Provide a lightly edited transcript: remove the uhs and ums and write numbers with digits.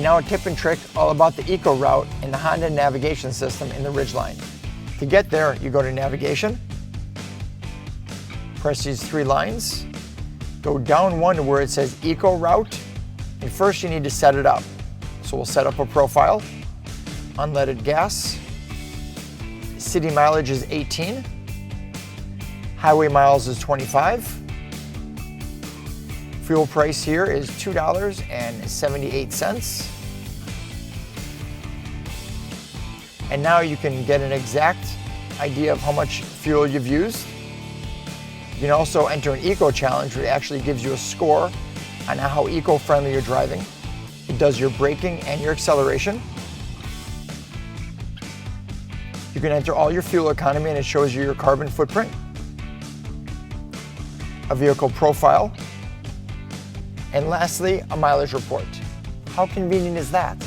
And now a tip and trick all about the ecoRoute and the Honda navigation system in the Ridgeline. To get there, you go to Navigation, press these 3 lines, go down one to where it says ecoRoute, and first you need to set it up. So we'll set up a profile, unleaded gas, city mileage is 18, highway miles is 25, fuel price here is $2.78. And now you can get an exact idea of how much fuel you've used. You can also enter an eco challenge, which actually gives you a score on how eco-friendly you're driving. It does your braking and your acceleration. You can enter all your fuel economy and it shows you your carbon footprint, a vehicle profile, and lastly, a mileage report. How convenient is that?